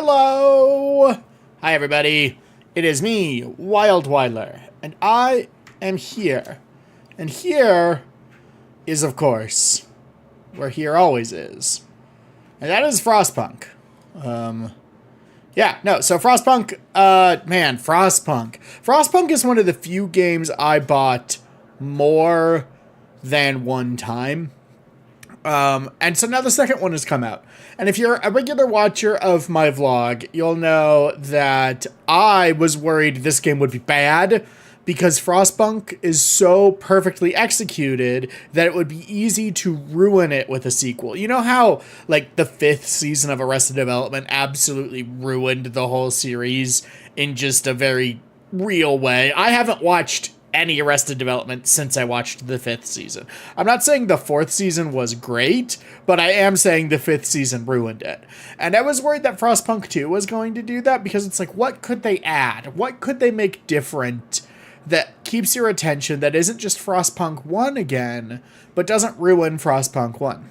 Hello! Hi everybody, it is me, Wildweiler, and I am here. And here is, of course, where here always is. And that is Frostpunk. So Frostpunk, Frostpunk. Frostpunk is one of the few games I bought more than one time. And so now the second one has come out. And if you're a regular watcher of my vlog, you'll know that I was worried this game would be bad because Frostpunk is so perfectly executed that it would be easy to ruin it with a sequel. You know how, like, the 5th season of Arrested Development absolutely ruined the whole series in just a very real way? I haven't watched any Arrested Development since I watched the 5th season. I'm not saying the 4th season was great, but I am saying the 5th season ruined it. And I was worried that Frostpunk 2 was going to do that because it's like, what could they add? What could they make different that keeps your attention, that isn't just Frostpunk 1 again, but doesn't ruin Frostpunk 1?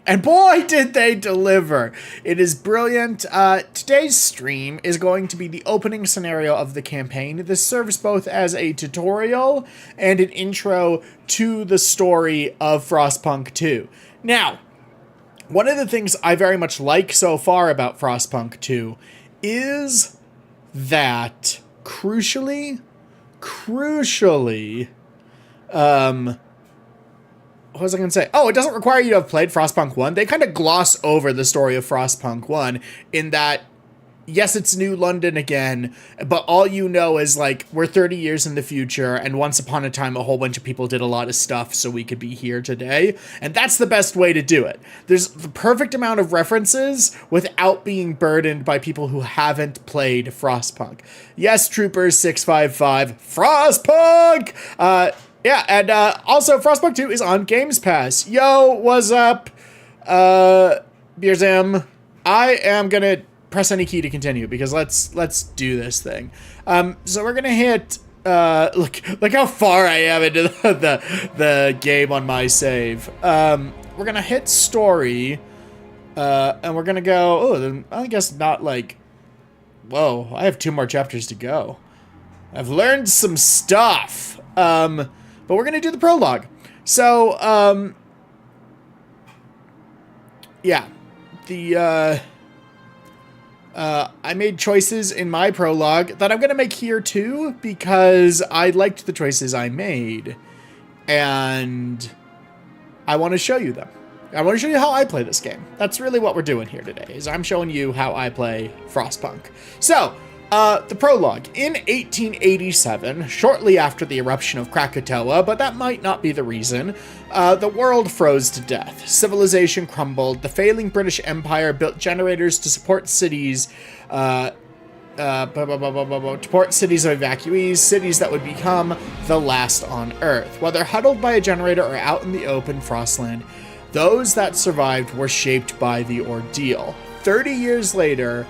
And boy, did they deliver. It is brilliant. Today's stream is going to be the opening scenario of the campaign. This serves both as a tutorial and an intro to the story of Frostpunk 2. Now, one of the things I very much like so far about Frostpunk 2 is that, crucially, what was I going to say? Oh, it doesn't require you to have played Frostpunk 1. They kind of gloss over the story of Frostpunk 1 in that, yes, it's New London again, but all you know is, like, we're 30 years in the future, and once upon a time, a whole bunch of people did a lot of stuff so we could be here today. And that's the best way to do it. There's the perfect amount of references without being burdened by people who haven't played Frostpunk. Yes, Troopers 655, Frostpunk! Also, Frostpunk 2 is on Games Pass. Yo, what's up? Beerzam. I am gonna press any key to continue because let's do this thing. So we're gonna hit, look how far I am into the game on my save. We're gonna hit story, and we're gonna go, I guess not like, whoa, I have 2 more chapters to go. I've learned some stuff. But we're going to do the prologue. So, I made choices in my prologue that I'm going to make here too, because I liked the choices I made, and I want to show you them. I want to show you how I play this game. That's really what we're doing here today, is I'm showing you how I play Frostpunk. So, the prologue. In 1887, shortly after the eruption of Krakatoa, but that might not be the reason, the world froze to death. Civilization crumbled. The failing British Empire built generators to support cities, of evacuees, cities that would become the last on Earth. Whether huddled by a generator or out in the open Frostland, those that survived were shaped by the ordeal. 30 years later,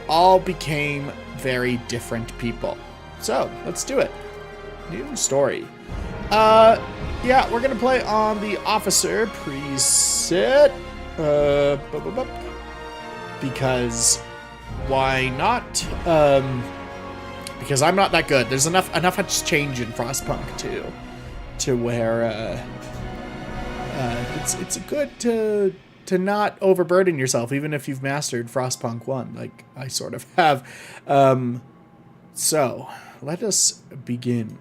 all became very different people. So, let's do it. New story. We're gonna play on the officer preset. Because why not? Because I'm not that good. There's enough has changed in Frostpunk 2 to where it's good to not overburden yourself, even if you've mastered Frostpunk 1, like I sort of have. So, let us begin.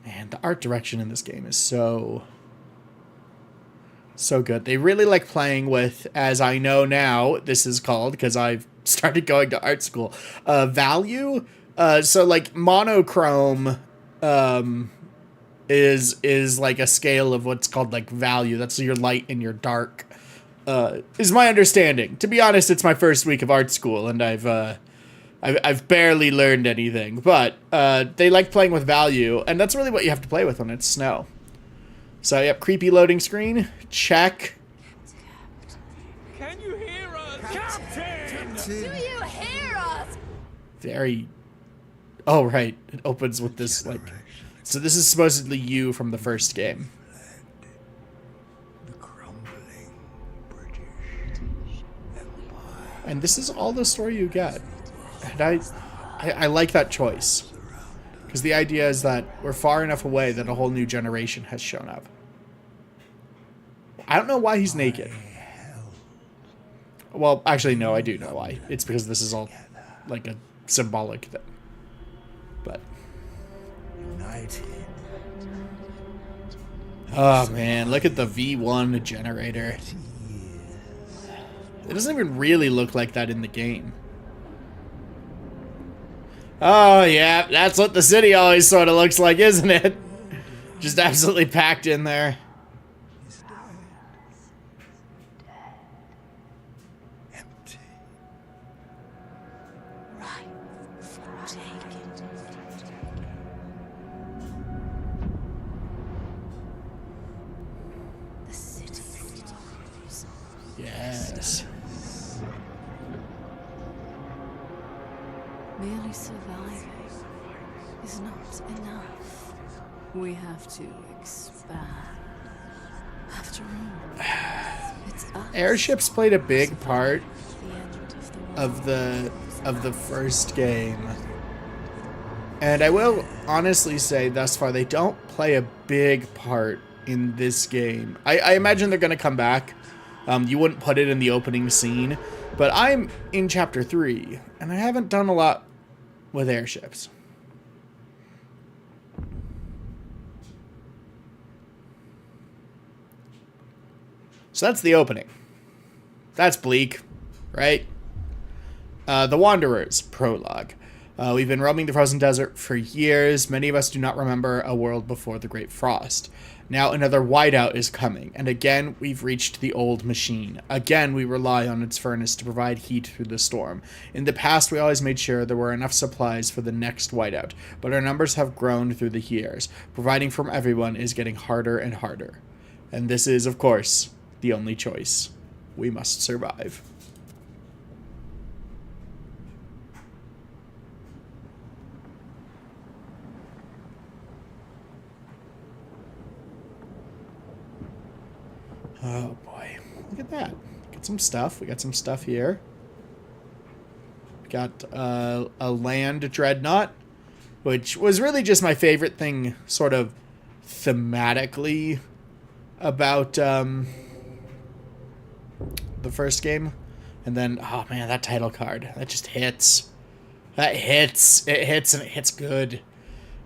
Man, the art direction in this game is so good. They really like playing with, as I know now, this is called, because I've started going to art school, value. So, like, monochrome is like a scale of what's called like value. That's your light and your dark, is my understanding. To be honest, it's my first week of art school and I've barely learned anything, but they like playing with value, and that's really what you have to play with when it's snow. So, yep, creepy loading screen. Check. Can you hear us? Captain! Do you hear us? Very... Oh, right. It opens with this, like... So this is supposedly you from the first game. And this is all the story you get. And I like that choice. Because the idea is that we're far enough away that a whole new generation has shown up. I don't know why he's naked. Well, actually, no, I do know why. It's because this is all like a symbolic thing. But. Oh, man. Look at the V1 generator. It doesn't even really look like that in the game. Oh, yeah. That's what the city always sort of looks like, isn't it? Just absolutely packed in there. Yes. Merely surviving is not enough. We have to expand. After all, it's us. Airships played a big part of the first game. And I will honestly say thus far they don't play a big part in this game. I imagine they're going to come back. You wouldn't put it in the opening scene, but I'm in chapter 3 and I haven't done a lot with airships. So that's the opening. That's bleak, right? The Wanderers, prologue. We've been roaming the frozen desert for years. Many of us do not remember a world before the Great Frost. Now another whiteout is coming, and again we've reached the old machine. Again we rely on its furnace to provide heat through the storm. In the past we always made sure there were enough supplies for the next whiteout, but our numbers have grown through the years. Providing from everyone is getting harder and harder. And this is, of course, the only choice. We must survive. Oh boy, look at that. Get some stuff. We got some stuff here. We got a land dreadnought, which was really just my favorite thing sort of thematically about the first game. And then, oh man, that title card. That just hits. That hits. It hits and it hits good.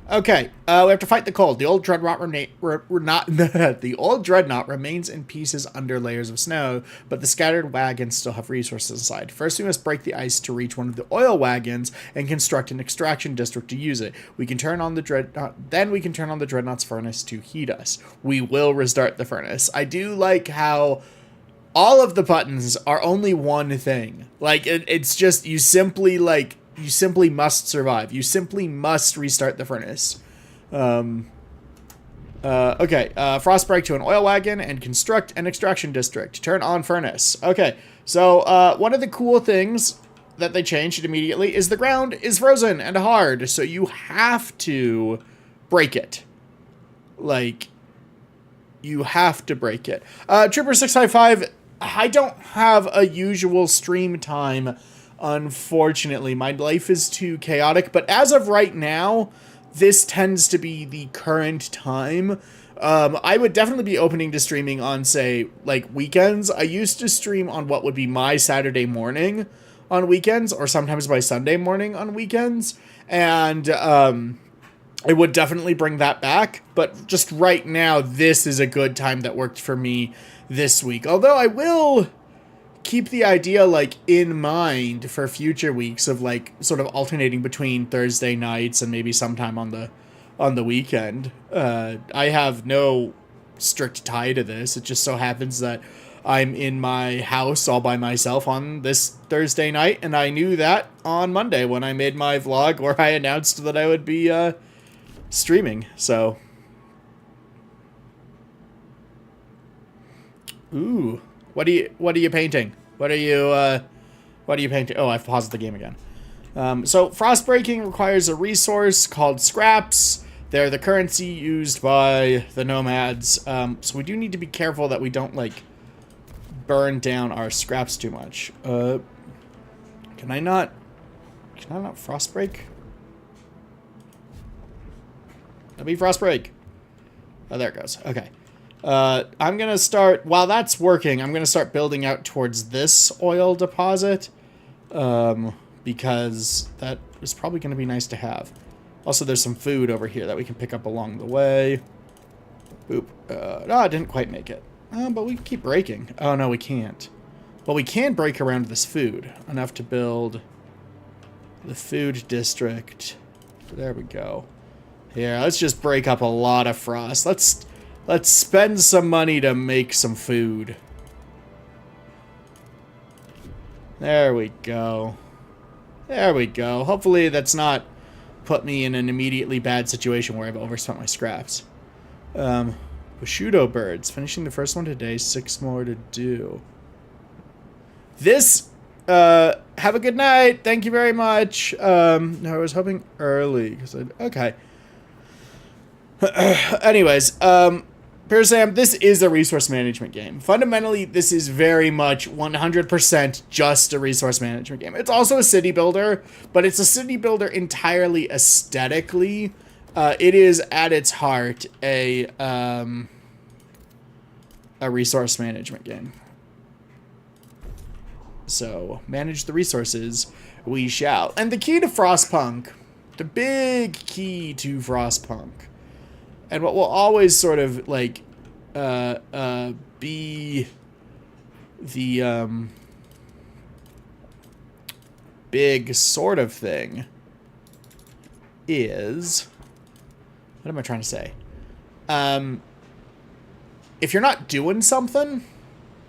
Okay, we have to fight the cold. The old dreadnought the old dreadnought remains in pieces under layers of snow, but the scattered wagons still have resources inside. First, we must break the ice to reach one of the oil wagons and construct an extraction district to use it. We can turn on the dreadnought. Then we can turn on the dreadnought's furnace to heat us. We will restart the furnace. I do like how all of the buttons are only one thing. Like it's just you simply must survive. You simply must restart the furnace. Okay. Frostbreak to an oil wagon and construct an extraction district. Turn on furnace. Okay. So, one of the cool things that they changed immediately is the ground is frozen and hard. So you have to break it. Like, you have to break it. Trooper 655, I don't have a usual stream time. Unfortunately, my life is too chaotic, but as of right now, this tends to be the current time. I would definitely be opening to streaming on, say, like, weekends. I used to stream on what would be my Saturday morning on weekends, or sometimes my Sunday morning on weekends, and I would definitely bring that back, but just right now, this is a good time that worked for me this week. Although I will keep the idea, like, in mind for future weeks of, like, sort of alternating between Thursday nights and maybe sometime on the weekend. I have no strict tie to this. It just so happens that I'm in my house all by myself on this Thursday night, and I knew that on Monday when I made my vlog where I announced that I would be streaming. So, ooh. What are you painting? What are you painting? Oh, I've paused the game again. So frostbreaking requires a resource called scraps. They're the currency used by the nomads. So we do need to be careful that we don't, like, burn down our scraps too much. Can I not frost break? Let me frost break. Oh, there it goes. Okay. I'm gonna start, while that's working, I'm gonna start building out towards this oil deposit. Because that is probably gonna be nice to have. Also, there's some food over here that we can pick up along the way. Boop. No, I didn't quite make it. But we can keep breaking. Oh, no, we can't. Well, we can break around this food. Enough to build the food district. There we go. Here, let's just break up a lot of frost. Let's spend some money to make some food. There we go. There we go. Hopefully that's not put me in an immediately bad situation where I've overspent my scraps. Prosciutto birds. Finishing the first one today. 6 more to do. This, have a good night. Thank you very much. No, I was hoping early. Okay. Anyways, Sam, this is a resource management game. Fundamentally, this is very much 100% just a resource management game. It's also a city builder, but it's a city builder entirely aesthetically. It is, at its heart, a resource management game. So, manage the resources, we shall. And the key to Frostpunk, the big key to Frostpunk, and what will always sort of, like, be the, big sort of thing is, what am I trying to say? If you're not doing something,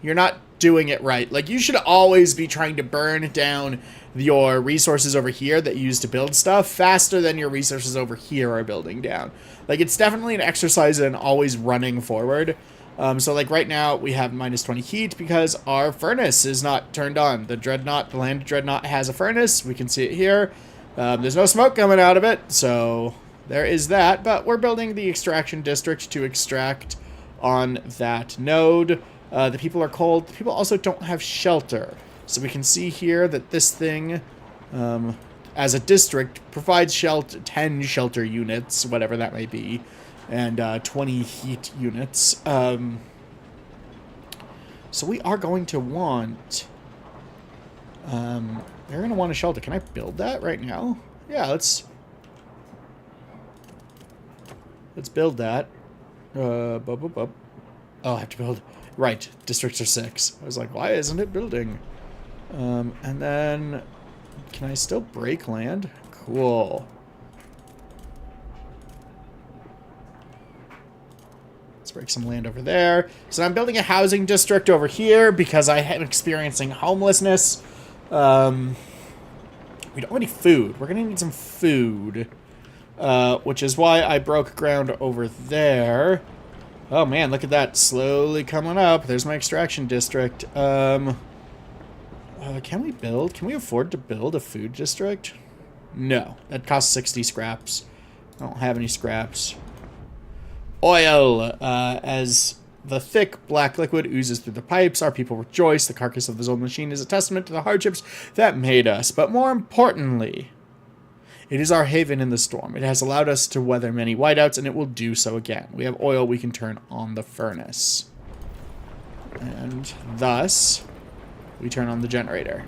you're not doing it right. Like, you should always be trying to burn down your resources over here that you use to build stuff faster than your resources over here are building down. Like, it's definitely an exercise in always running forward. So, like, right now, we have minus 20 heat because our furnace is not turned on. The Dreadnought, the Land Dreadnought has a furnace. We can see it here. There's no smoke coming out of it, so there is that. But we're building the extraction district to extract on that node. The people are cold. The people also don't have shelter. So we can see here that this thing, as a district, provides shelter, 10 shelter units, whatever that may be, and 20 heat units. So we are going to want... they're going to want a shelter. Can I build that right now? Yeah, let's build that. Oh, I have to build... Right, districts are 6. I was like, why isn't it building? And then, can I still break land? Cool. Let's break some land over there. So I'm building a housing district over here because I am experiencing homelessness. We don't have any food. We're gonna need some food. Which is why I broke ground over there. Oh man, look at that. Slowly coming up. There's my extraction district. Can we build? Can we afford to build a food district? No. That costs 60 scraps. I don't have any scraps. Oil. As the thick black liquid oozes through the pipes, our people rejoice. The carcass of this old machine is a testament to the hardships that made us. But more importantly, it is our haven in the storm. It has allowed us to weather many whiteouts, and it will do so again. We have oil we can turn on the furnace. And thus, we turn on the generator.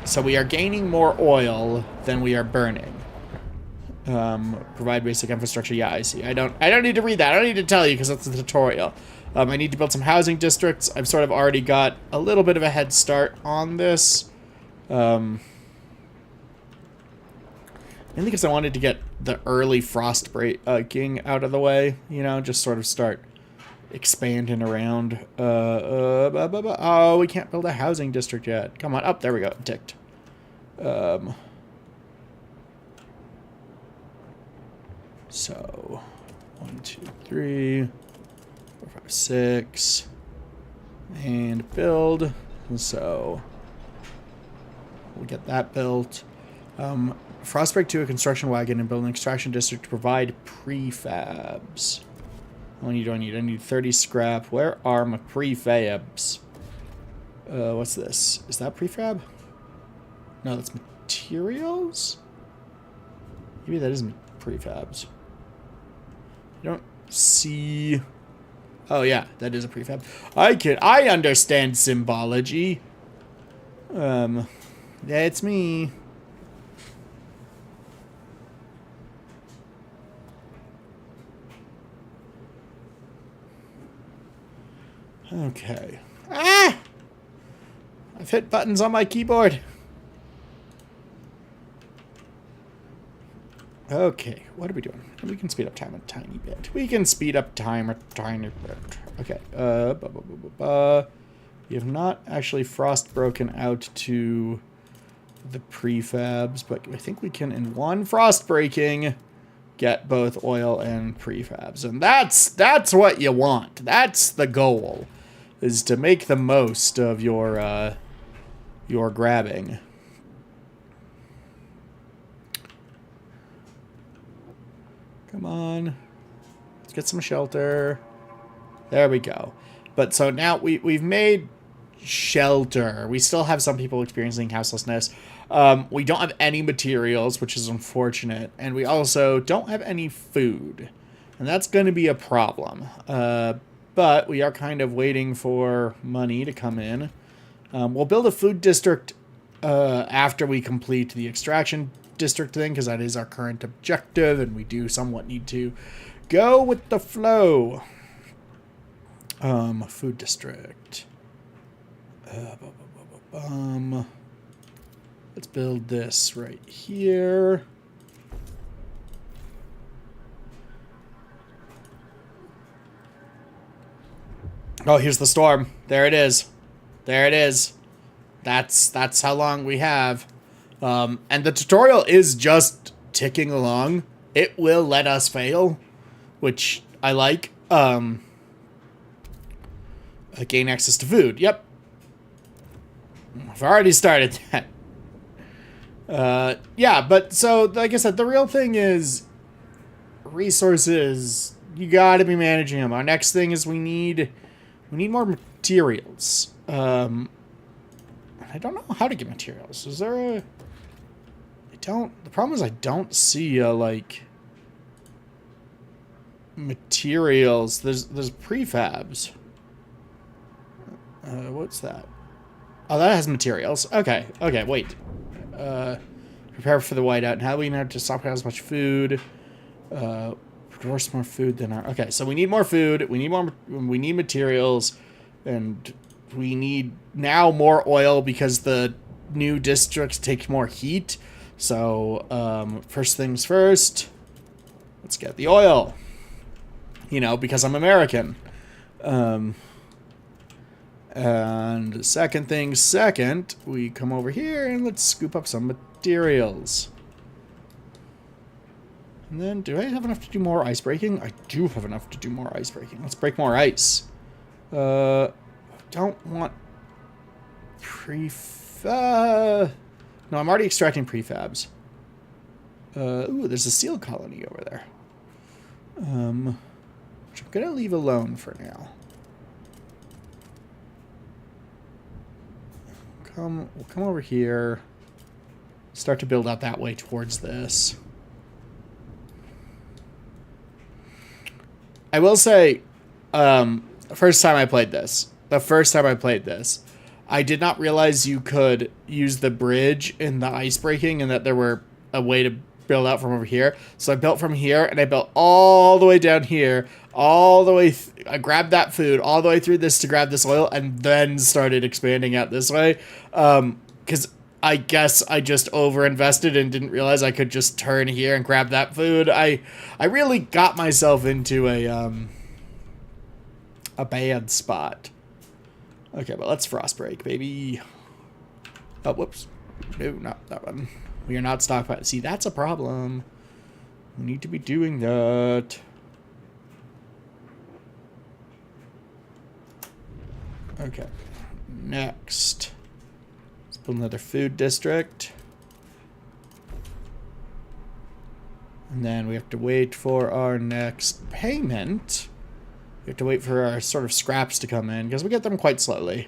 So we are gaining more oil than we are burning. Provide basic infrastructure. Yeah, I see. I don't need to read that. I don't need to tell you because that's the tutorial. I need to build some housing districts. I've sort of already got a little bit of a head start on this. Mainly because I wanted to get the early frost breaking out of the way, you know, just sort of start expanding around. Oh, we can't build a housing district yet. Come on, up, there we go, it ticked. So, 1, 2, 3, 4, 5, 6, and build. So, we'll get that built. Frostbreak to a construction wagon and build an extraction district to provide prefabs. How many do I need? I need 30 scrap. Where are my prefabs? What's this? Is that prefab? No, that's materials? Maybe that is prefabs. I don't see... Oh yeah, that is a prefab. I understand symbology. That's me. Okay. Ah! I've hit buttons on my keyboard. Okay, what are we doing? We can speed up time a tiny bit. We can speed up time a tiny bit. Okay. We have not actually frost broken out to the prefabs, but I think we can, in one frost breaking, get both oil and prefabs. And that's what you want. That's the goal, is to make the most of your grabbing. Come on. Let's get some shelter. There we go. But so now we've made shelter. We still have some people experiencing houselessness. We don't have any materials, which is unfortunate. And we also don't have any food. And that's going to be a problem. But we are kind of waiting for money to come in. We'll build a food district after we complete the extraction district thing, because that is our current objective, and we do somewhat need to go with the flow. Food district. Let's build this right here. Oh, here's the storm. There it is. There it is. That's how long we have. And the tutorial is just ticking along. It will let us fail, which I like. Gain access to food. Yep. I've already started that. Yeah, but so, like I said, the real thing is resources. You gotta be managing them. Our next thing is we need more materials. I don't know how to get materials. Is there a... The problem is I don't see like materials. There's prefabs. What's that? Oh, that has materials. Okay, wait. Prepare for the whiteout. Now we have to stockpile as much food. Produce more food than our... Okay, so we need more food. We need materials, and we need now more oil because the new districts take more heat. So, first things first, let's get the oil, because I'm American. And second things second, we come over here and let's scoop up some materials. And then, do I have enough to do more ice breaking? I do have enough to do more ice breaking. Let's break more ice. Don't want no, I'm already extracting prefabs. Ooh, there's a seal colony over there. Which I'm gonna leave alone for now. We'll come over here. Start to build out that way towards this. I will say, the first time I played this, I did not realize you could use the bridge in the ice breaking and that there were a way to build out from over here. So I built from here and I built all the way down here, all the way. I grabbed that food all the way through this to grab this oil and then started expanding out this way. Because I guess I just overinvested and didn't realize I could just turn here and grab that food. I really got myself into a bad spot. Okay, but let's frost break, baby. Oh, whoops. No, not that one. We are not stockpiling. See, that's a problem. We need to be doing that. Okay. Next. Let's build another food district. And then we have to wait for our next payment. We have to wait for our sort of scraps to come in, because we get them quite slowly.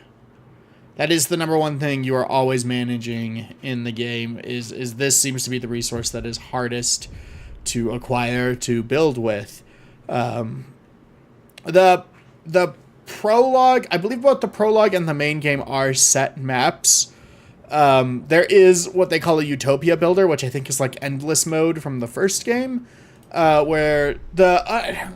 That is the number one thing you are always managing in the game. Is this seems to be the resource that is hardest to acquire, to build with. The prologue, I believe both the prologue and the main game are set maps. There is what they call a Utopia builder, which I think is like endless mode from the first game, where I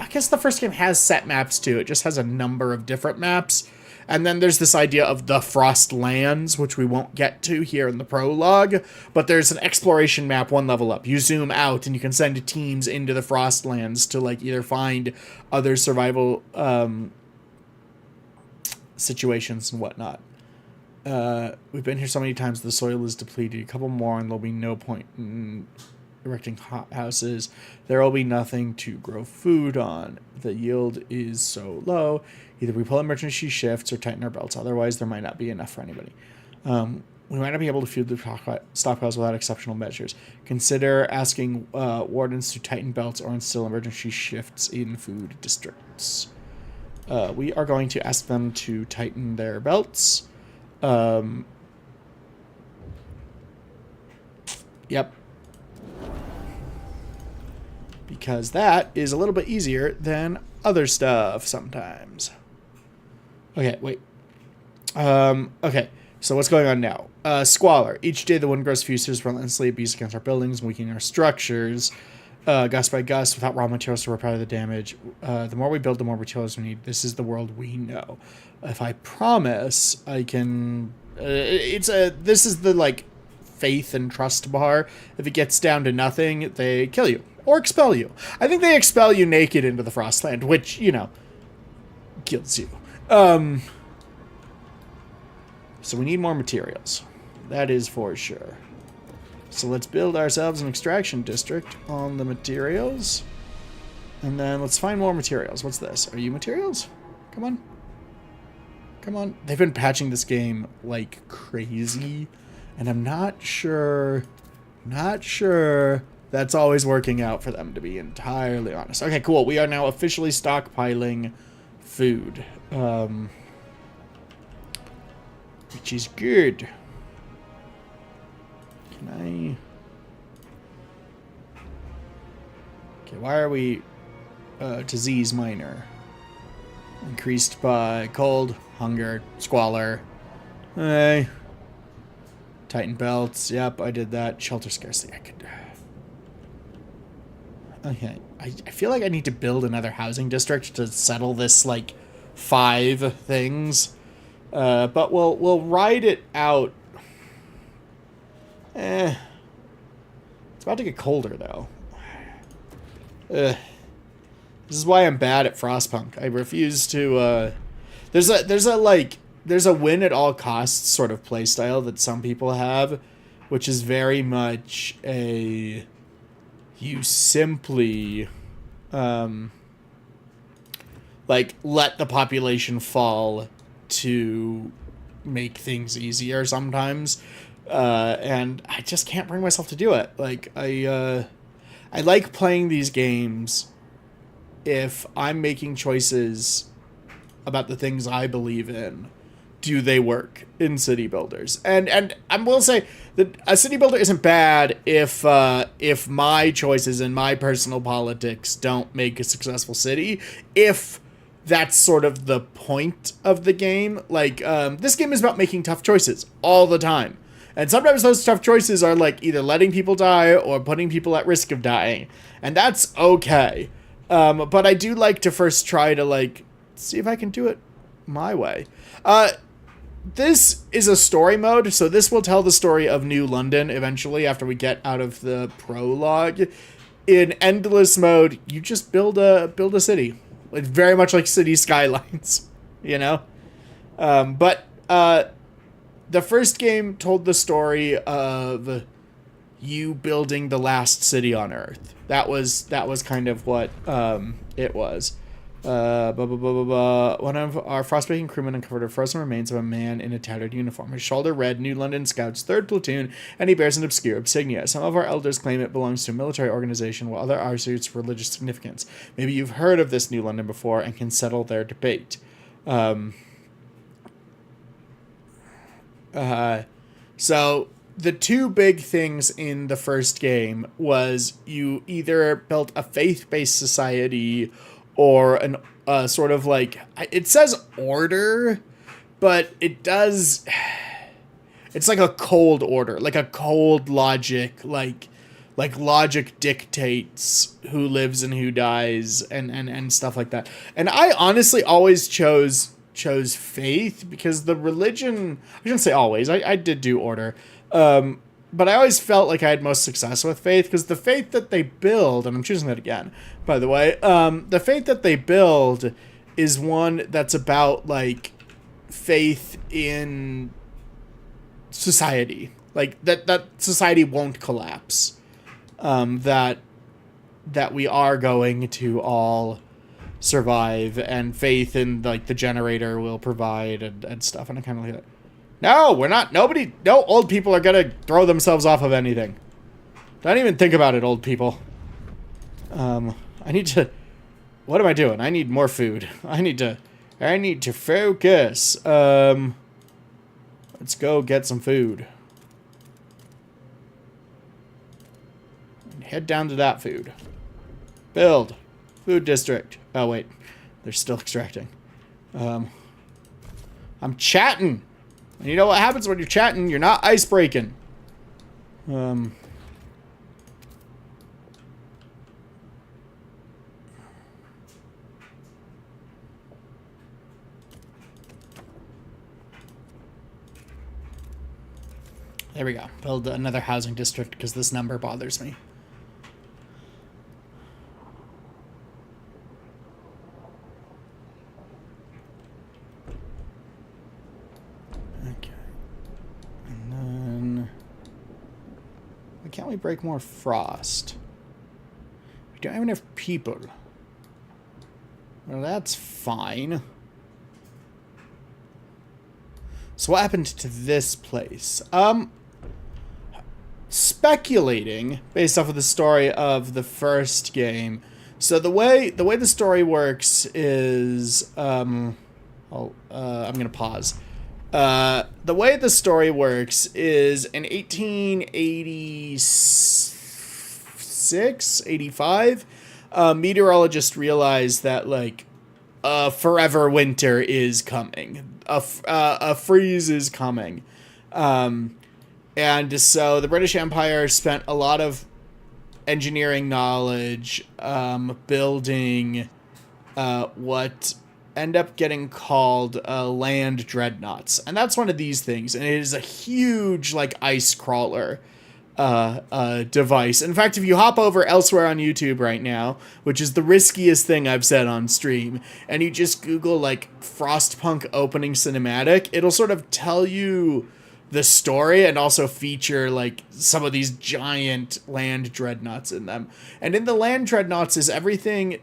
guess the first game has set maps too. It just has a number of different maps. And then there's this idea of the Frost Lands, which we won't get to here in the prologue, but there's an exploration map one level up. You zoom out and you can send teams into the Frost Lands to like either find other survival situations and whatnot. We've been here so many times, the soil is depleted. A couple more and there'll be no point in erecting hot houses. There will be nothing to grow food on. The yield is so low. Either we pull emergency shifts or tighten our belts. Otherwise, there might not be enough for anybody. We might not be able to fuel the stockpiles without exceptional measures. Consider asking wardens to tighten belts or instill emergency shifts in food districts. We are going to ask them to tighten their belts. Yep. Because that is a little bit easier than other stuff sometimes. Okay, wait. Okay, so what's going on now? Squalor. Each day the wind grows fiercer relentlessly, beats against our buildings, weakening our structures. Gust by gust, without raw materials to repair the damage. The more we build, the more materials we need. This is the world we know. If I promise, I can... this is the, like, faith and trust bar. If it gets down to nothing, they kill you. Or expel you. I think they expel you naked into the Frostland, which, you know, kills you. So we need more materials. That is for sure. So let's build ourselves an extraction district on the materials. And then let's find more materials. What's this? Are you materials? Come on. Come on. They've been patching this game like crazy. And I'm not sure that's always working out for them, to be entirely honest. Okay, cool. We are now officially stockpiling food. Which is good. Can I... Okay, why are we... disease minor. Increased by cold, hunger, squalor. Hey. Tighten belts. Yep, I did that. Shelter scarcity. I could... Okay. I feel like I need to build another housing district to settle this, like, 5 things. But we'll ride it out. It's about to get colder, though. This is why I'm bad at Frostpunk. I refuse to, there's a win at all costs sort of playstyle that some people have, which is very much a... You simply, like, let the population fall to make things easier sometimes. And I just can't bring myself to do it. Like, I like playing these games if I'm making choices about the things I believe in. Do they work in city builders? And I will say that a city builder isn't bad if my choices and my personal politics don't make a successful city. If that's sort of the point of the game. Like, this game is about making tough choices all the time. And sometimes those tough choices are like either letting people die or putting people at risk of dying. And that's okay. But I do like to first try to, like, see if I can do it my way. This is a story mode, so this will tell the story of New London eventually after we get out of the prologue. In endless mode, you just build a city. It's very much like City Skylines, you know? But the first game told the story of you building the last city on Earth. That was kind of what it was. One of our frostbitten crewmen uncovered a frozen remains of a man in a tattered uniform. His shoulder read New London Scouts 3rd Platoon, and he bears an obscure insignia. Some of our elders claim it belongs to a military organization, while other argue its religious significance. Maybe you've heard of this New London before and can settle their debate. So the two big things in the first game was you either built a faith-based society or an sort of like, it says order, but it does, it's like a cold order, like a cold logic, like logic dictates who lives and who dies and stuff like that. And I honestly always chose faith because the religion, I shouldn't say always, I did do order, but I always felt like I had most success with faith because the faith that they build, and I'm choosing that again, by the way, the faith that they build is one that's about like faith in society, like that society won't collapse, that we are going to all survive, and faith in like the generator will provide and stuff. And I kind of like, no, we're not. No old people are gonna throw themselves off of anything. Don't even think about it, old people. I need to. What am I doing? I need more food. I need to focus. Let's go get some food. Head down to that food. Build. Food district. Oh, wait. They're still extracting. I'm chatting. And you know what happens when you're chatting? You're not ice breaking. There we go. Build another housing district because this number bothers me. Okay. And then... why can't we break more frost? We don't have enough people. Well, that's fine. So what happened to this place? Speculating based off of the story of the first game. So the way the story works is I'm gonna pause. The way the story works is in 1886, 85, meteorologists realized that like a forever winter is coming. A freeze is coming. And so the British Empire spent a lot of engineering knowledge building what end up getting called land dreadnoughts. And that's one of these things. And it is a huge like ice crawler device. In fact, if you hop over elsewhere on YouTube right now, which is the riskiest thing I've said on stream, and you just Google like Frostpunk opening cinematic, it'll sort of tell you the story and also feature like some of these giant land dreadnoughts in them. And in the land dreadnoughts is everything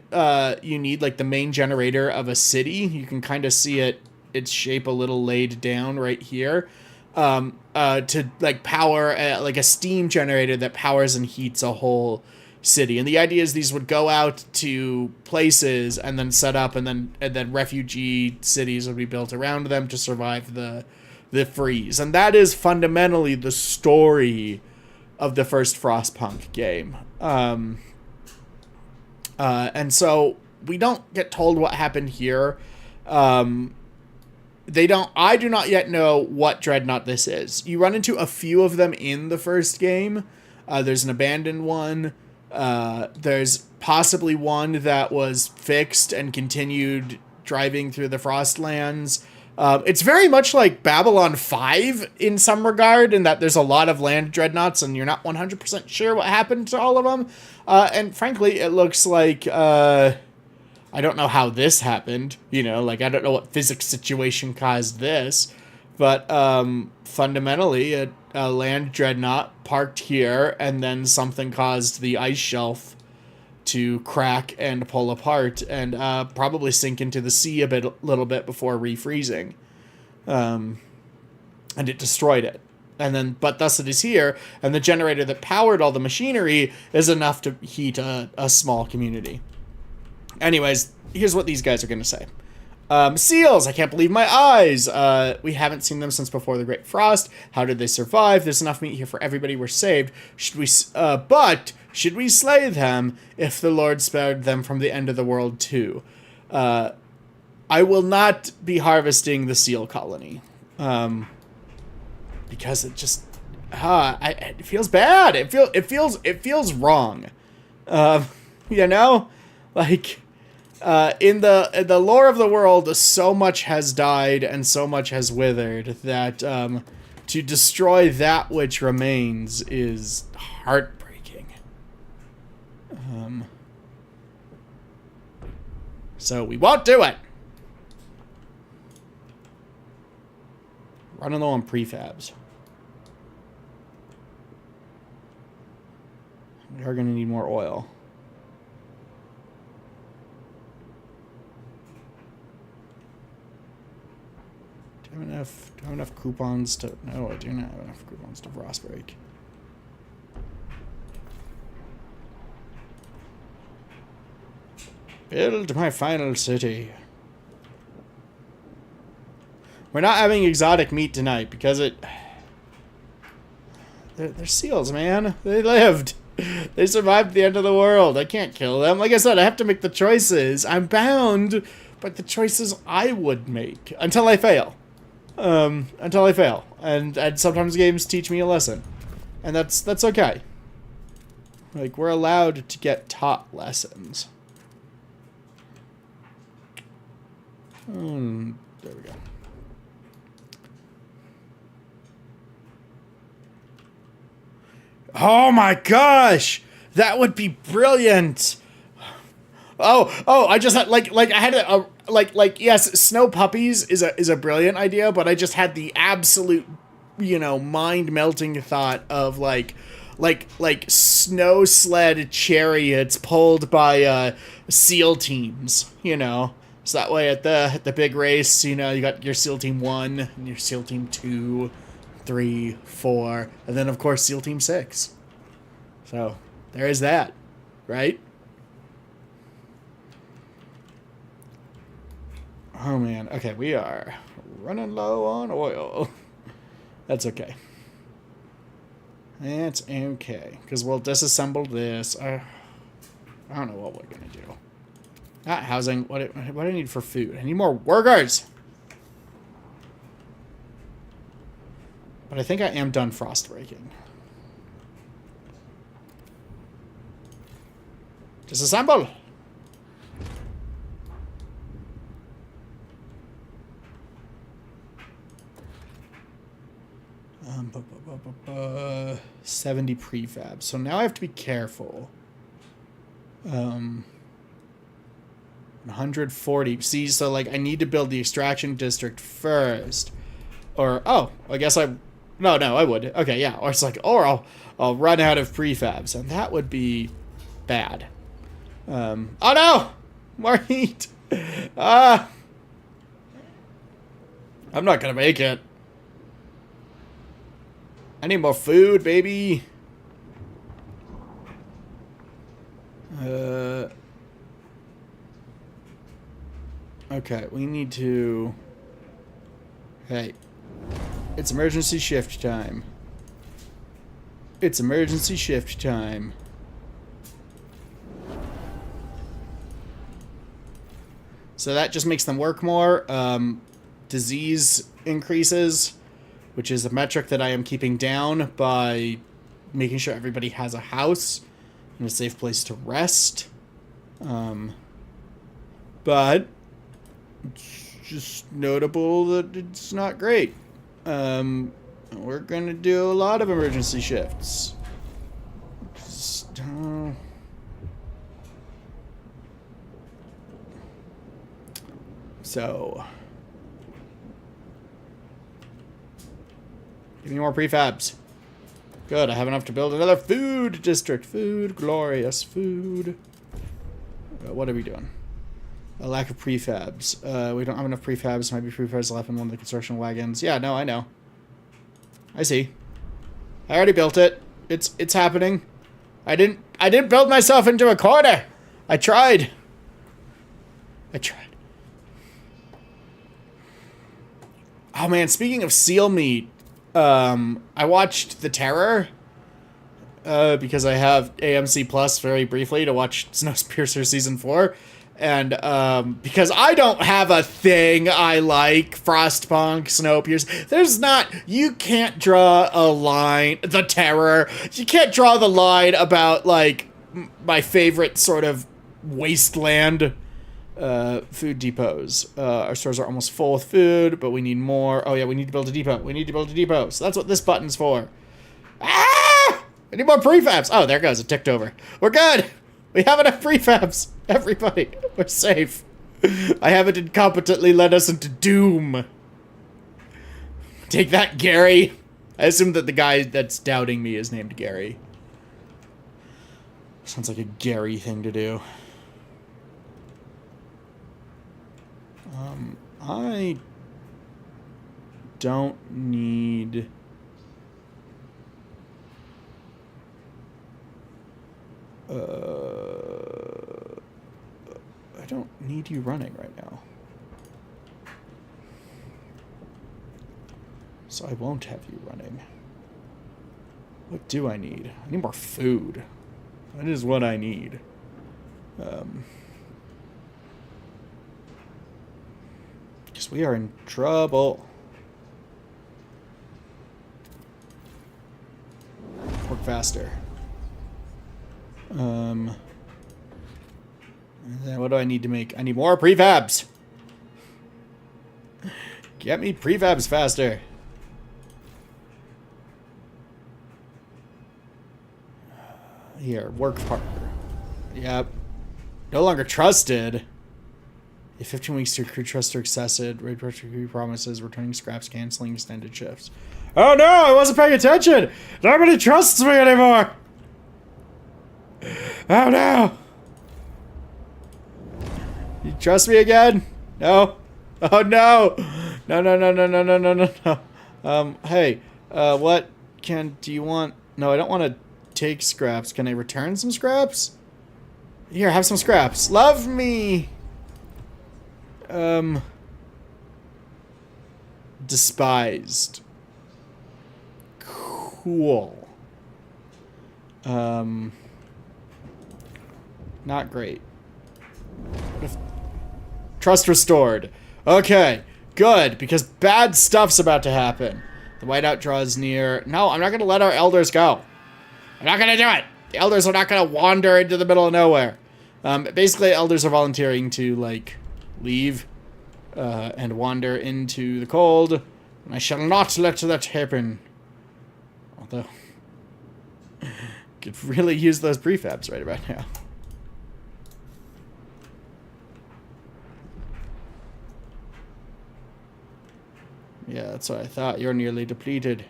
you need, like the main generator of a city. You can kind of see its shape a little laid down right here. To like power like a steam generator that powers and heats a whole city. And the idea is these would go out to places and then set up, and then refugee cities would be built around them to survive the freeze. And that is fundamentally the story of the first Frostpunk game. And so we don't get told what happened here. I do not yet know what dreadnought this is. You run into a few of them in the first game. There's an abandoned one. There's possibly one that was fixed and continued driving through the Frostlands. It's very much like Babylon 5 in some regard, in that there's a lot of land dreadnoughts and you're not 100% sure what happened to all of them. And frankly, it looks like... I don't know how this happened, you know, like I don't know what physics situation caused this, but fundamentally a land dreadnought parked here, and then something caused the ice shelf to crack and pull apart and probably sink into the sea a little bit before refreezing, and it destroyed it. And then, but thus it is here, and the generator that powered all the machinery is enough to heat a small community. Anyways, here's what these guys are going to say. Seals, I can't believe my eyes. We haven't seen them since before the Great Frost. How did they survive? There's enough meat here for everybody. We're saved. Should we slay them if the Lord spared them from the end of the world too? I will not be harvesting the seal colony. Because it just, it feels bad. It feels wrong. You know, like, in the lore of the world, so much has died and so much has withered that, to destroy that which remains is heartbreaking. So we won't do it. Running low on prefabs. We are going to need more oil. Do I have enough coupons to... No, I do not have enough coupons to Frostbreak. Build my final city. We're not having exotic meat tonight because they're seals, man. They lived. They survived the end of the world. I can't kill them. Like I said, I have to make the choices. I'm bound by the choices I would make until I fail. Until I fail. And sometimes games teach me a lesson. And that's okay. Like, we're allowed to get taught lessons. There we go. Oh my gosh! That would be brilliant! Oh, I just had, I had yes, snow puppies is a brilliant idea, but I just had the absolute, mind-melting thought of, like snow sled chariots pulled by, SEAL teams, So that way at the big race, you got your SEAL Team 1 and your SEAL Team 2, 3, 4, and then of course SEAL Team 6. So there is that, right? Oh man, okay, we are running low on oil. That's okay. That's okay, because we'll disassemble this. I don't know what we're gonna do. Not housing. What do I need for food? I need more workers. But I think I am done frost breaking. Disassemble. Um, 70 prefab. So now I have to be careful. 140. See, so I need to build the extraction district first. Or I guess I would. Okay, yeah. Or it's or I'll run out of prefabs, and that would be bad. Oh no! More heat. I'm not gonna make it. I need more food, baby. Okay, we need to... Hey. It's emergency shift time. It's emergency shift time. So that just makes them work more. Disease increases, which is a metric that I am keeping down by making sure everybody has a house and a safe place to rest. But it's just notable that it's not great. We're gonna do a lot of emergency shifts. So give me more prefabs. Good, I have enough to build another food district. Food, glorious food. What are we doing? A lack of prefabs. We don't have enough prefabs. Might be prefabs left in one of the construction wagons. Yeah, no, I know. I see. I already built it. It's happening. I didn't build myself into a corner. I tried. Oh man, speaking of seal meat, I watched The Terror because I have AMC Plus very briefly to watch Snowpiercer season 4, and because I don't have a thing I like, Frostpunk, Snowpiercer. There's not. You can't draw a line. The Terror. You can't draw the line about like my favorite sort of wasteland. Food depots. Our stores are almost full with food, but we need more. Oh yeah, we need to build a depot. We need to build a depot. So that's what this button's for. Ah! I need more prefabs. Oh, there it goes. It ticked over. We're good. We have enough prefabs. Everybody, we're safe. I haven't incompetently led us into doom. Take that, Gary. I assume that the guy that's doubting me is named Gary. Sounds like a Gary thing to do. I don't need... I don't need you running right now. So I won't have you running. What do I need? I need more food. That is what I need. Because we are in trouble. Work faster. And then what do I need to make? I need more prefabs. Get me prefabs faster. Here, work partner. Yep. No longer trusted. 15 weeks to accrue trust or accessed. Raid recruit promises. Returning scraps. Canceling extended shifts. Oh no! I wasn't paying attention! Nobody trusts me anymore! Oh no! You trust me again? No? Oh no! No, no, no, no, no, no, no, no, no. Hey, what do you want? No, I don't want to take scraps. Can I return some scraps? Here, have some scraps. Love me! Despised. Cool. Not great. Trust restored. Okay, good, because bad stuff's about to happen. The whiteout draws near. No, I'm not going to let our elders go. I'm not going to do it. The elders are not going to wander into the middle of nowhere. Basically, elders are volunteering to, like, leave and wander into the cold. And I shall not let that happen. Although, could really use those prefabs right about now. Yeah, that's what I thought. You're nearly depleted.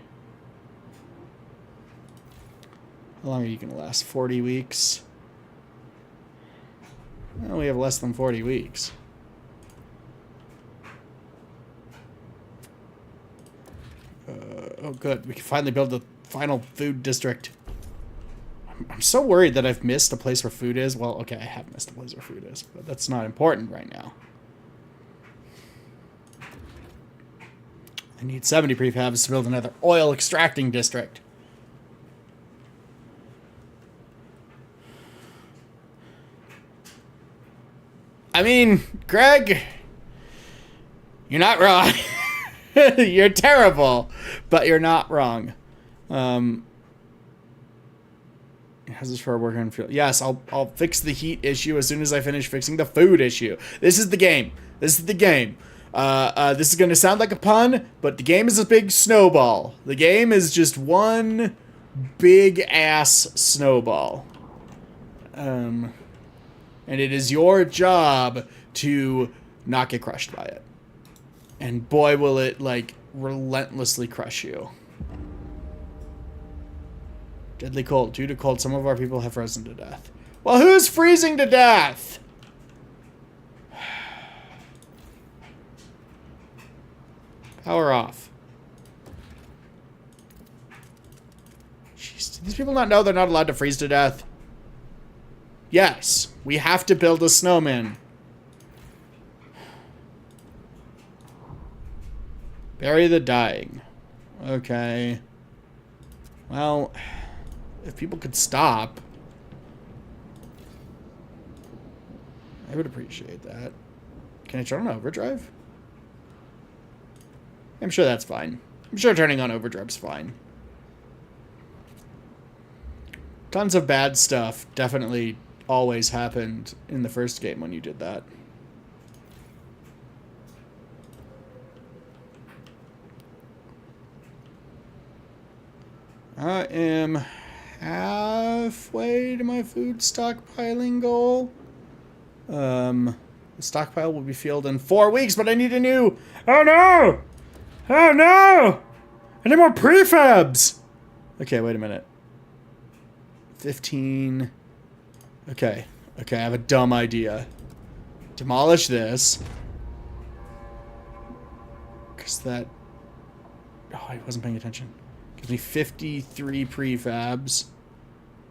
How long are you going to last? 40 weeks? Well, we have less than 40 weeks. Oh, good. We can finally build the final food district. I'm so worried that I've missed a place where food is. Well, okay, I have missed a place where food is, but that's not important right now. I need 70 prefabs to build another oil extracting district. I mean, Greg, you're not wrong. You're terrible, but you're not wrong. How's this for our work on field? Yes, I'll fix the heat issue as soon as I finish fixing the food issue. This is the game. This is the game. This is gonna sound like a pun, but the game is a big snowball. The game is just one big ass snowball. And it is your job to not get crushed by it. And boy, will it, like, relentlessly crush you. Deadly cold. Due to cold, some of our people have frozen to death. Well, who's freezing to death? Power off. Jeez, do these people not know they're not allowed to freeze to death? Yes, we have to build a snowman. Bury the dying. Okay. Well, if people could stop, I would appreciate that. Can I turn on overdrive? I'm sure that's fine. I'm sure turning on overdrive's fine. Tons of bad stuff definitely always happened in the first game when you did that. I am halfway to my food stockpiling goal. The stockpile will be filled in 4 weeks, but I need a new... Oh no! Oh no! I need more prefabs! Okay, wait a minute. 15... Okay. Okay, I have a dumb idea. Demolish this. Because that... Oh, I wasn't paying attention. Gives me 53 prefabs.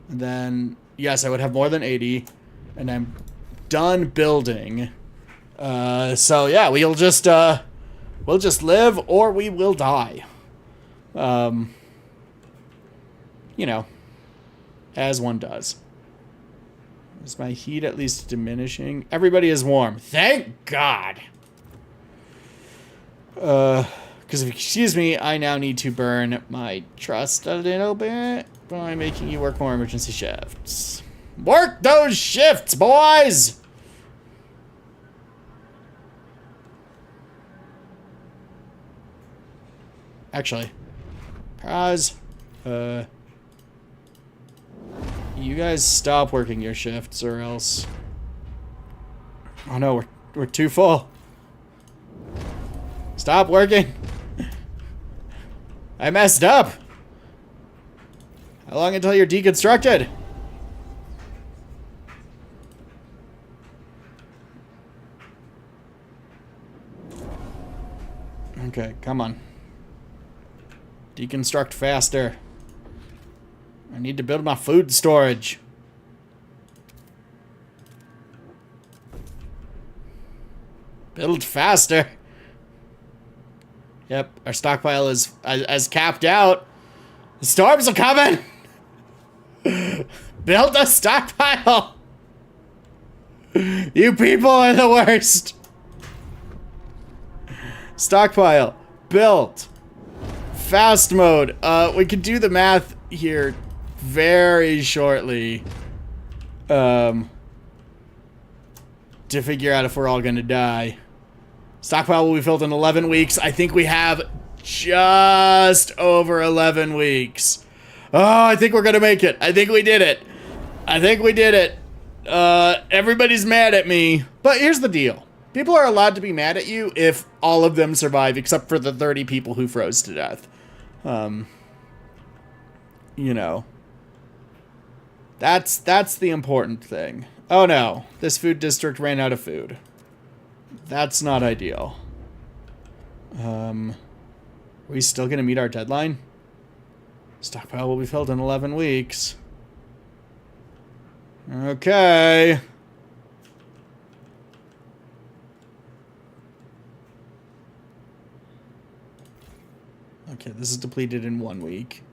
And then... Yes, I would have more than 80. And I'm done building. So yeah, we'll just live or we will die. You know, as one does. Is my heat at least diminishing? Everybody is warm. Thank God. Because if you excuse me, I now need to burn my trust a little bit by making you work more emergency shifts. Work those shifts, boys! Actually, pause. You guys stop working your shifts or else... Oh no, we're too full. Stop working. I messed up. How long until you're deconstructed? Okay, come on. Deconstruct faster. I need to build my food storage. Build faster. Yep, our stockpile is as capped out. The storms are coming. Build a stockpile. You people are the worst. Stockpile built. Fast mode. We can do the math here very shortly. To figure out if we're all gonna die. Stockpile will be filled in 11 weeks. I think we have just over 11 weeks. Oh, I think we're gonna make it. I think we did it. I think we did it. Everybody's mad at me. But here's the deal. People are allowed to be mad at you if all of them survive, except for the 30 people who froze to death. You know. That's the important thing. Oh no, this food district ran out of food. That's not ideal. Are we still gonna meet our deadline? Stockpile will be filled in 11 weeks. Okay. Okay, this is depleted in 1 week.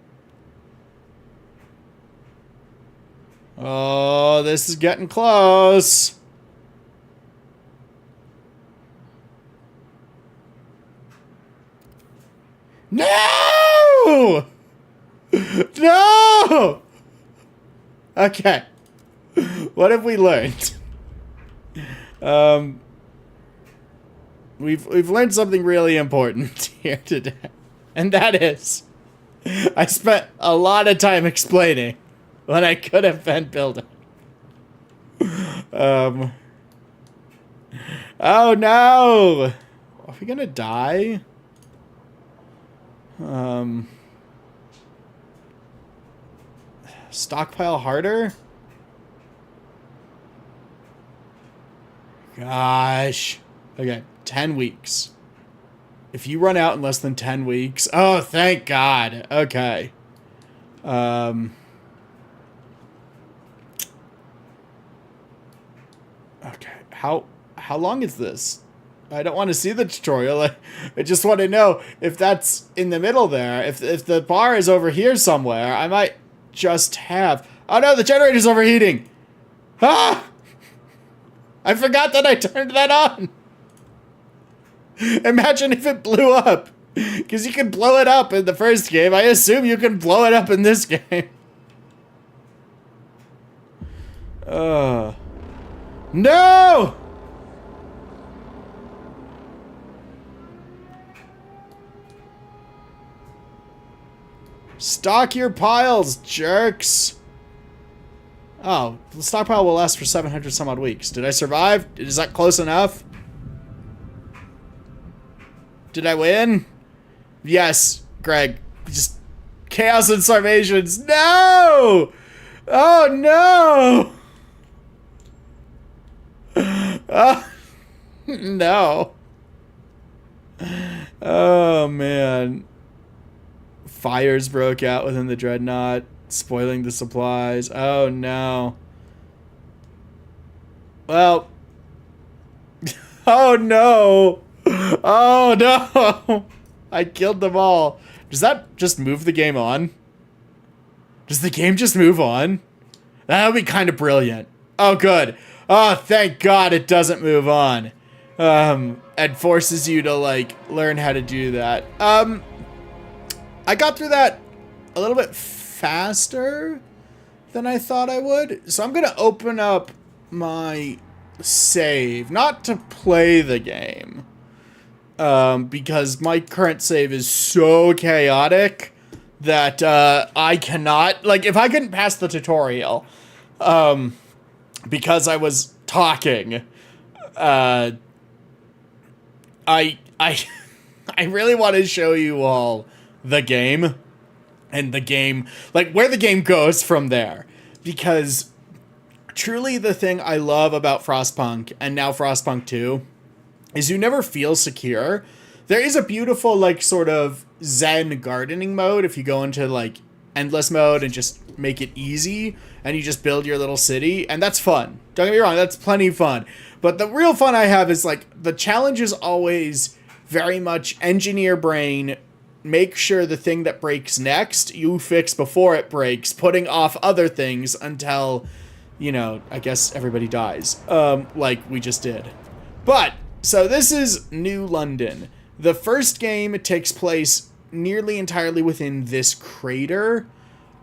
Oh, this is getting close. No! No! Okay. What have we learned? We've learned something really important here today. And that is, I spent a lot of time explaining when I could have been building. Oh no! Are we gonna die? Stockpile harder? Gosh. Okay, 10 weeks. If you run out in less than 10 weeks... Oh, thank God. Okay. Okay. How long is this? I don't want to see the tutorial. I just want to know if that's in the middle there. If the bar is over here somewhere, I might just have... Oh no, the generator's overheating! Ah! I forgot that I turned that on! Imagine if it blew up! Because you can blow it up in the first game. I assume you can blow it up in this game. No! Stock your piles, jerks. Oh, the stockpile will last for 700 some odd weeks. Did I survive? Is that close enough? Did I win? Yes, Greg. Just chaos and starvations. No! Oh, no! Oh, no. Oh, man. Fires broke out within the dreadnought, spoiling the supplies. Oh, no. Well. Oh, no. Oh, no. I killed them all. Does that just move the game on? Does the game just move on? That would be kind of brilliant. Oh, good. Oh, thank God it doesn't move on. And forces you to, like, learn how to do that. I got through that a little bit faster than I thought I would. So I'm going to open up my save, not to play the game. Because my current save is so chaotic that I cannot, like, if I couldn't pass the tutorial, because I was talking, I really want to show you all the game, and the game, like, where the game goes from there, because truly the thing I love about Frostpunk, and now Frostpunk 2, is you never feel secure. There is a beautiful, like, sort of zen gardening mode if you go into, like, endless mode and just make it easy, and you just build your little city, and that's fun. Don't get me wrong, that's plenty fun. But the real fun I have is, like, the challenge is always very much engineer brain, make sure the thing that breaks next, you fix before it breaks, putting off other things until, you know, I guess everybody dies, like we just did. But, so this is New London. The first game takes place nearly entirely within this crater,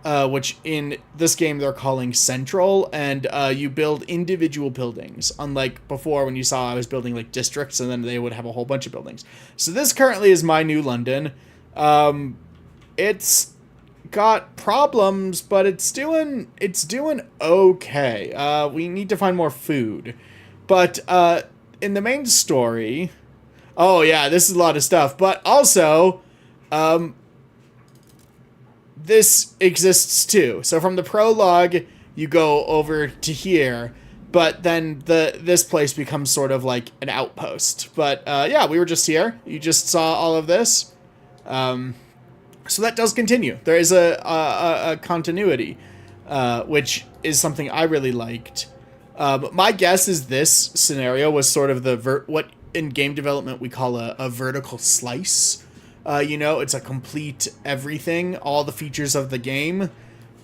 which in this game they're calling Central, and you build individual buildings, unlike before when you saw I was building like districts and then they would have a whole bunch of buildings. So this currently is my New London. It's got problems, but it's doing okay. We need to find more food. But in the main story, oh yeah, this is a lot of stuff, but also this exists too. So from the prologue, you go over to here, but then this place becomes sort of like an outpost. But yeah, we were just here. You just saw all of this. So that does continue. There is a continuity, which is something I really liked. My guess is this scenario was sort of the what in game development we call a vertical slice. You know, it's a complete everything, all the features of the game.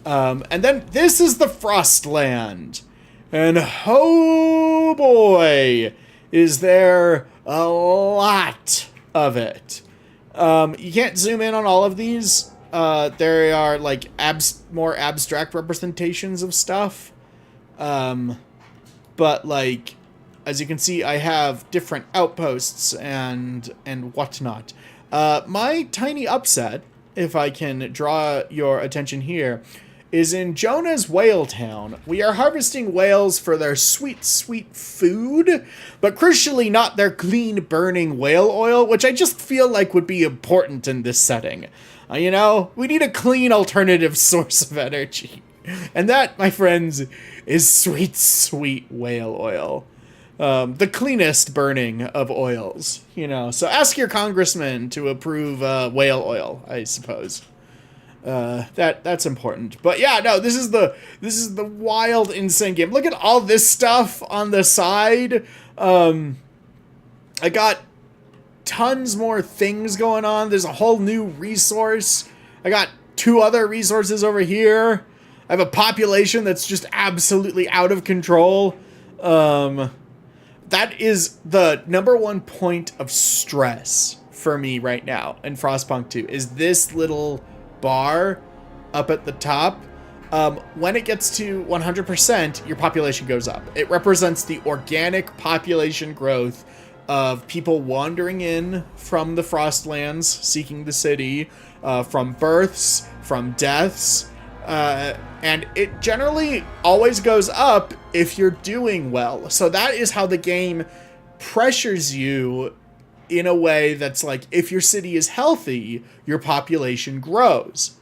And then this is the Frostland. And oh boy, is there a lot of it. You can't zoom in on all of these. There are like more abstract representations of stuff. But like, as you can see, I have different outposts and whatnot. My tiny upset, if I can draw your attention here, is in Jonah's Whale Town. We are harvesting whales for their sweet, sweet food, but crucially not their clean, burning whale oil, which I just feel like would be important in this setting. You know, we need a clean alternative source of energy. And that, my friends, is sweet, sweet whale oil. The cleanest burning of oils, you know. So ask your congressman to approve whale oil, I suppose. That's important. But yeah, no, this is the wild, insane game. Look at all this stuff on the side. I got tons more things going on. There's a whole new resource. I got 2 other resources over here. I have a population that's just absolutely out of control. That is the #1 point of stress for me right now in Frostpunk 2, is this little bar up at the top. When it gets to 100%, your population goes up. It represents the organic population growth of people wandering in from the Frostlands, seeking the city, from births, from deaths, and it generally always goes up if you're doing well. So that is how the game pressures you in a way that's like, if your city is healthy, your population grows.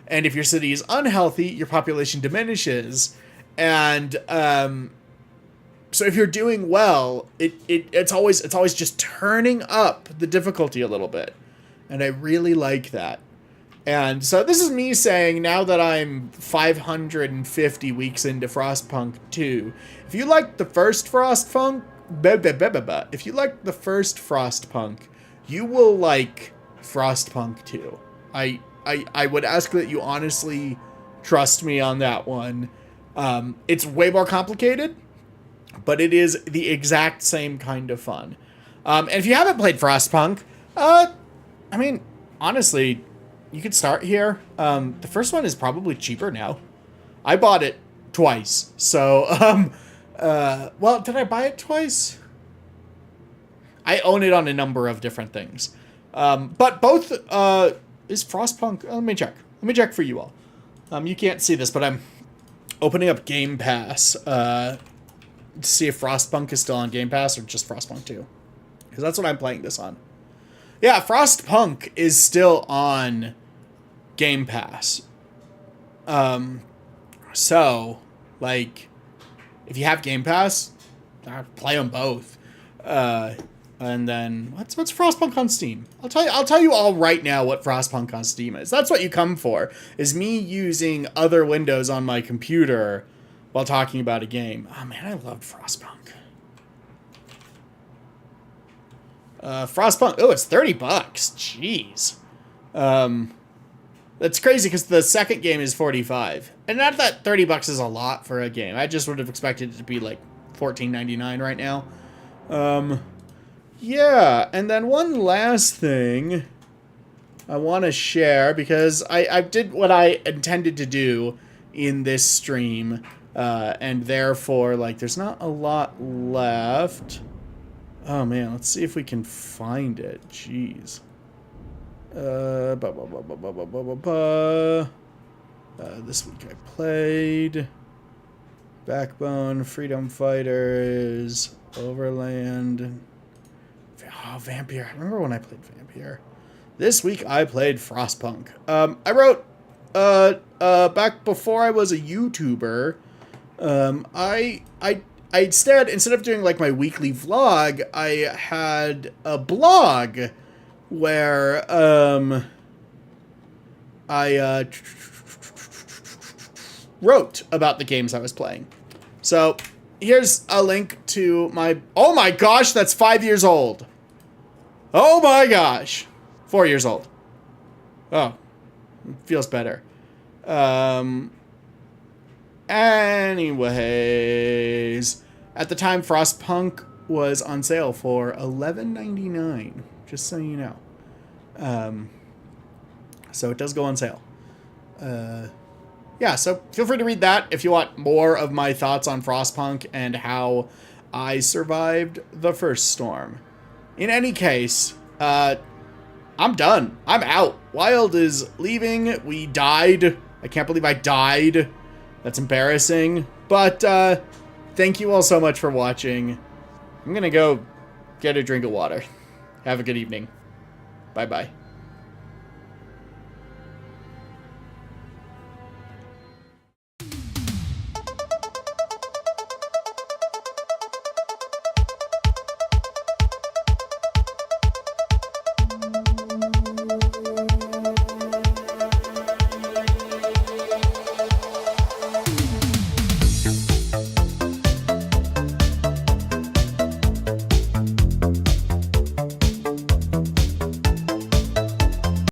And if your city is unhealthy, your population diminishes. And so if you're doing well, it's always just turning up the difficulty a little bit. And I really like that. And so this is me saying, now that I'm 550 weeks into Frostpunk 2, if you liked the first Frostpunk, if you liked the first Frostpunk, you will like Frostpunk 2. I would ask that you honestly trust me on that one. It's way more complicated, but it is the exact same kind of fun. And if you haven't played Frostpunk, I mean, honestly, you could start here. The first one is probably cheaper now. I bought it twice. So, well, did I buy it twice? I own it on a number of different things. But both, is Frostpunk... let me check. Let me check for you all. You can't see this, but I'm opening up Game Pass to see if Frostpunk is still on Game Pass or just Frostpunk 2. Because that's what I'm playing this on. Yeah, Frostpunk is still on Game Pass. So, like, if you have Game Pass, play them both. And then what's Frostpunk on Steam? I'll tell you all right now what Frostpunk on Steam is. That's what you come for, is me using other windows on my computer while talking about a game. Oh man, I loved Frostpunk. Frostpunk, oh, it's $30. Jeez. That's crazy because the second game is $45. And not that $30 is a lot for a game. I just would have expected it to be like $14.99 right now. Yeah, and then one last thing I want to share, because I did what I intended to do in this stream, and therefore, like, there's not a lot left. Oh man, let's see if we can find it. Jeez. This week I played Backbone, Freedom Fighters, Overland. Oh, Vampire. I remember when I played Vampire. This week I played Frostpunk. I wrote, back before I was a YouTuber, I instead of doing like my weekly vlog, I had a blog where, I, wrote about the games I was playing. So here's a link to my, oh my gosh, that's 5 years old. Oh my gosh. 4 years old. Oh, feels better. Anyways, at the time, Frostpunk was on sale for $11.99, just so you know. So it does go on sale. Yeah, so feel free to read that if you want more of my thoughts on Frostpunk and how I survived the first storm. In any case, I'm done. I'm out. Wild is leaving. We died. I can't believe I died. That's embarrassing. But thank you all so much for watching. I'm going to go get a drink of water. Have a good evening. Bye-bye.